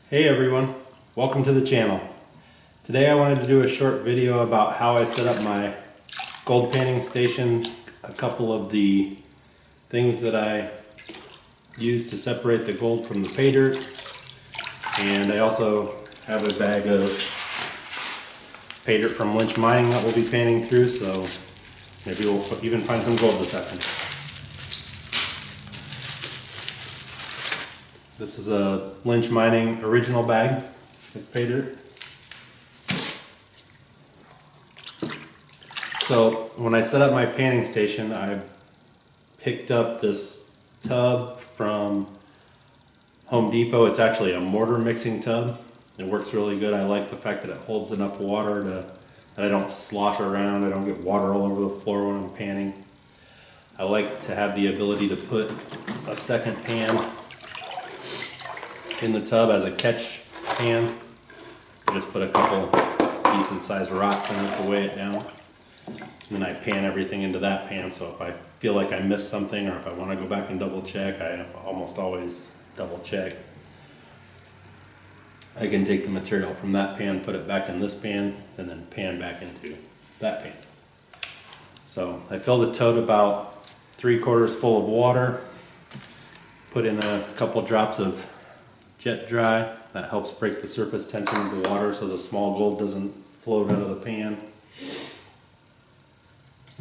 Hey everyone, welcome to the channel. Today I wanted to do a short video about how I set up my gold panning station, a couple of the things that I use to separate the gold from the pay dirt, and I also have a bag of pay dirt from Lynch Mining that we'll be panning through, so maybe we'll even find some gold this afternoon. This is a Lynch Mining original bag with pay dirt. So when I set up my panning station, I picked up this tub from Home Depot. It's actually a mortar mixing tub. It works really good. I like the fact that it holds enough water that I don't slosh around. I don't get water all over the floor when I'm panning. I like to have the ability to put a second pan in the tub as a catch pan. I just put a couple decent sized rocks in it to weigh it down. And then I pan everything into that pan, so if I feel like I missed something or if I want to go back and double check, I almost always double check. I can take the material from that pan, put it back in this pan, and then pan back into that pan. So I filled the tote about 3/4 full of water, put in a couple drops of jet dry. That helps break the surface tension of the water so the small gold doesn't float out of the pan.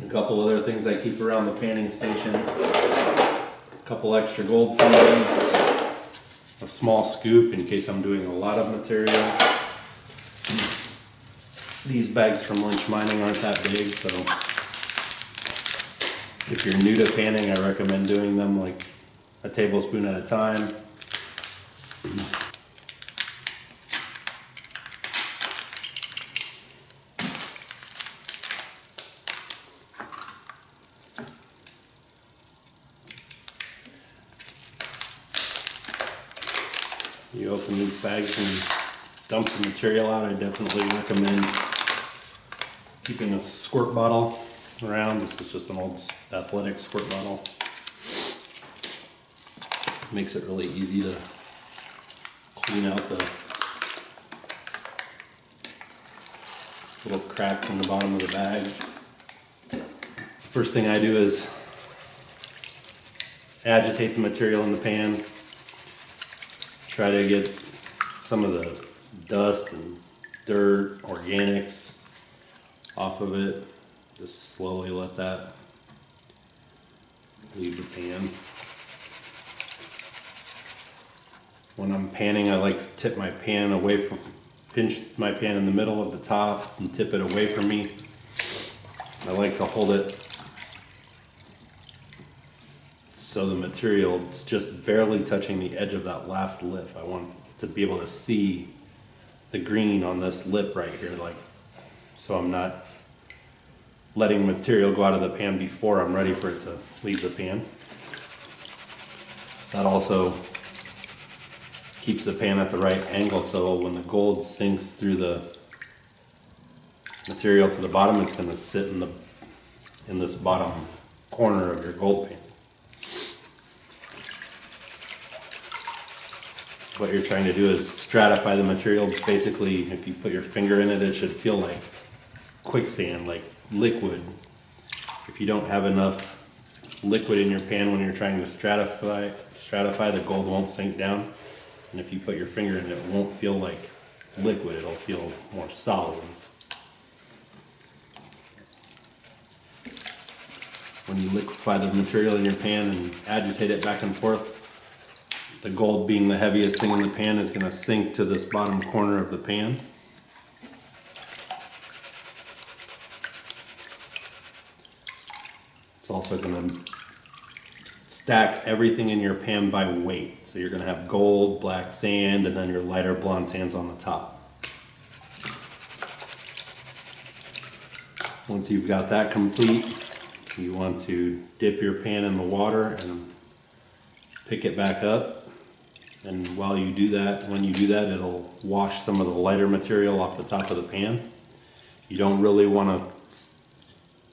A couple other things I keep around the panning station: a couple extra gold pieces, a small scoop in case I'm doing a lot of material. These bags from Lynch Mining aren't that big, so if you're new to panning, I recommend doing them like a tablespoon at a time. You open these bags and dump the material out. I definitely recommend keeping a squirt bottle around. This is just an old athletic squirt bottle. Makes it really easy to clean out the little cracks in the bottom of the bag. First thing I do is agitate the material in the pan. Try to get some of the dust and dirt, organics off of it. Just slowly let that leave the pan. When I'm panning, I like to tip my pan away from, pinch my pan in the middle of the top and tip it away from me. I like to hold it so the material is just barely touching the edge of that last lip. I want to be able to see the green on this lip right here, like, so I'm not letting material go out of the pan before I'm ready for it to leave the pan. That also keeps the pan at the right angle, so when the gold sinks through the material to the bottom, it's going to sit in this bottom corner of your gold pan. What you're trying to do is stratify the material. Basically, if you put your finger in it, it should feel like quicksand, like liquid. If you don't have enough liquid in your pan when you're trying to stratify, the gold won't sink down. And if you put your finger in it, it won't feel like liquid, it'll feel more solid. When you liquefy the material in your pan and agitate it back and forth, the gold, being the heaviest thing in the pan, is going to sink to this bottom corner of the pan. It's also going to stack everything in your pan by weight. So you're going to have gold, black sand, and then your lighter blonde sands on the top. Once you've got that complete, you want to dip your pan in the water and pick it back up. And while you do that, when you do that, it'll wash some of the lighter material off the top of the pan. You don't really want to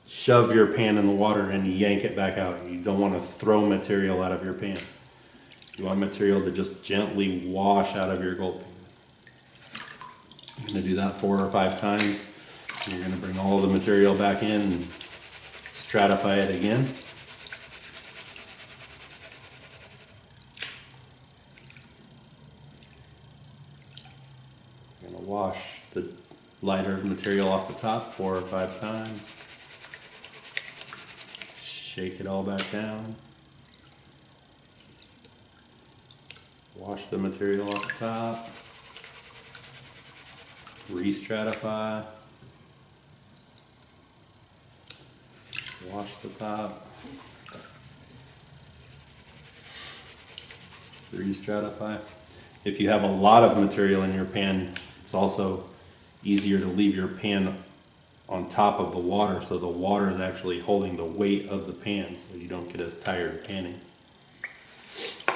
shove your pan in the water and yank it back out. You don't want to throw material out of your pan. You want material to just gently wash out of your gold pan. I'm going to do that 4 or 5 times. And you're going to bring all of the material back in and stratify it again. I'm going to wash the lighter material off the top 4 or 5 times. Shake it all back down. Wash the material off the top. Re-stratify. Wash the top. Re-stratify. If you have a lot of material in your pan, it's also easier to leave your pan on top of the water, so the water is actually holding the weight of the pan, so you don't get as tired panning.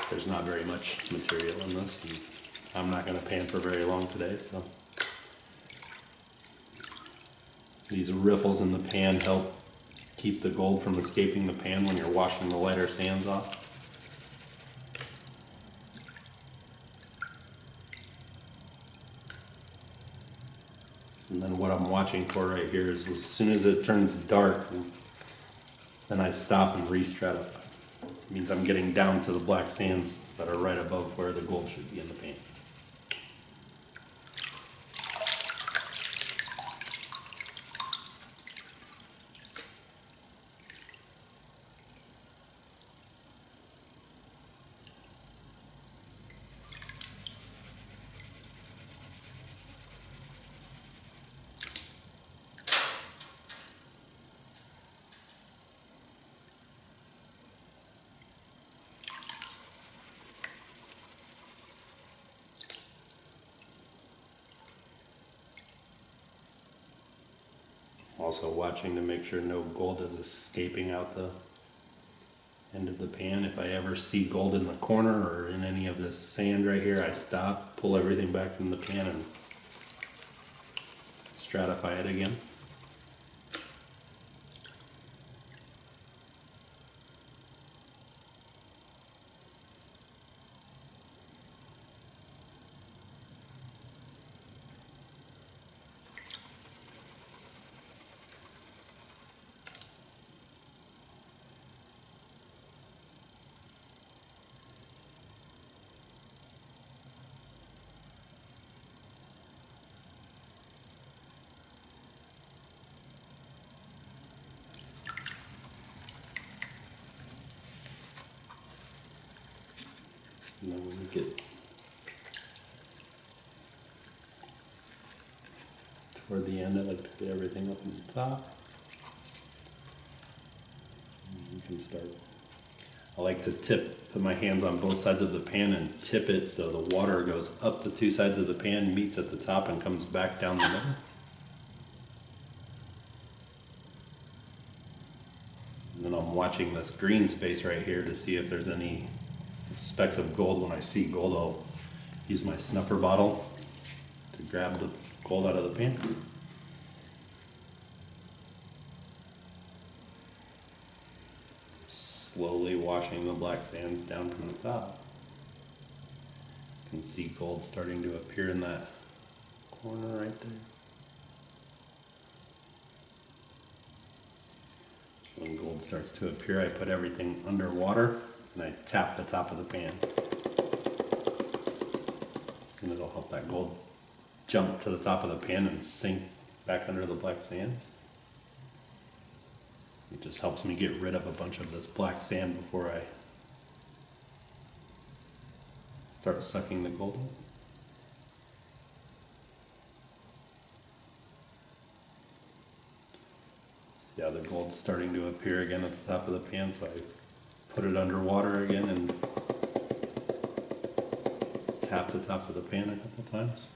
There's not very much material in this, and I'm not going to pan for very long today, so these riffles in the pan help keep the gold from escaping the pan when you're washing the lighter sands off. And then what I'm watching for right here is as soon as it turns dark, then I stop and re-stratify. It means I'm getting down to the black sands that are right above where the gold should be in the pan. Also watching to make sure no gold is escaping out the end of the pan. If I ever see gold in the corner or in any of this sand right here, I stop, pull everything back in the pan and stratify it again. And then when we get toward the end, I like to get everything up on the top. And you can start. I like to put my hands on both sides of the pan and tip it so the water goes up the 2 sides of the pan, meets at the top, and comes back down the middle. And then I'm watching this green space right here to see if there's any specks of gold. When I see gold, I'll use my snuffer bottle to grab the gold out of the pan. Slowly washing the black sands down from the top. You can see gold starting to appear in that corner right there. When gold starts to appear, I put everything underwater and I tap the top of the pan. And it'll help that gold jump to the top of the pan and sink back under the black sands. It just helps me get rid of a bunch of this black sand before I start sucking the gold out. See how the gold's starting to appear again at the top of the pan, so I put it underwater again and tap the top of the pan a couple times.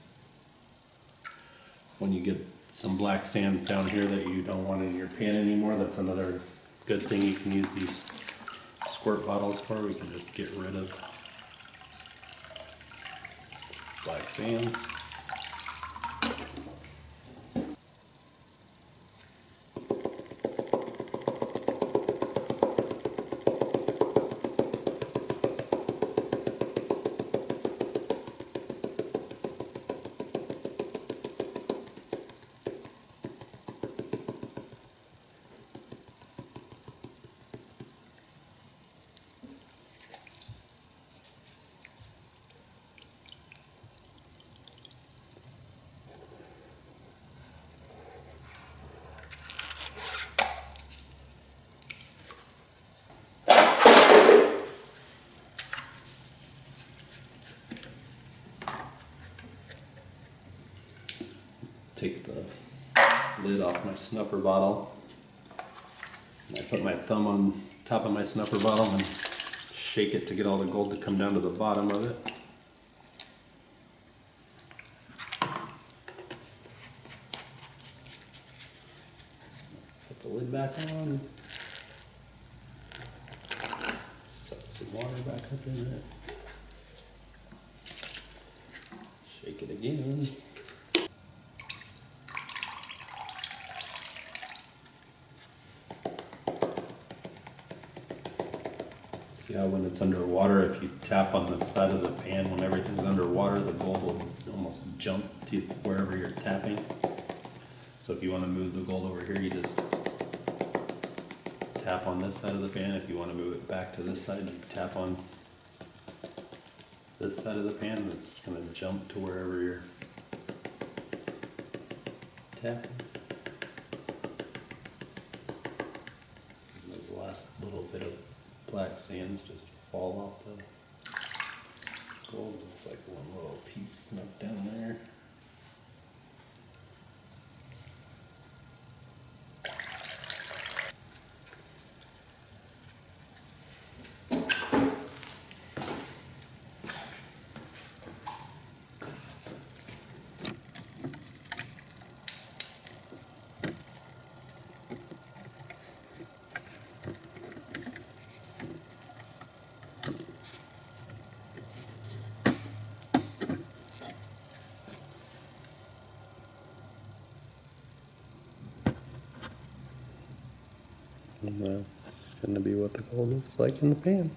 When you get some black sands down here that you don't want in your pan anymore, that's another good thing you can use these squirt bottles for. We can just get rid of black sands. take the lid off my snuffer bottle. And I put my thumb on top of my snuffer bottle and shake it to get all the gold to come down to the bottom of it. Put the lid back on. Suck some water back up in it. Shake it again. See how when it's underwater, if you tap on the side of the pan when everything's underwater, the gold will almost jump to wherever you're tapping. So if you want to move the gold over here, you just tap on this side of the pan. If you want to move it back to this side, you tap on this side of the pan, and it's going to jump to wherever you're tapping. Those last little bit of black sands just fall off the gold. It's like one little piece snuck down there. And that's going to be what the gold looks like in the pan.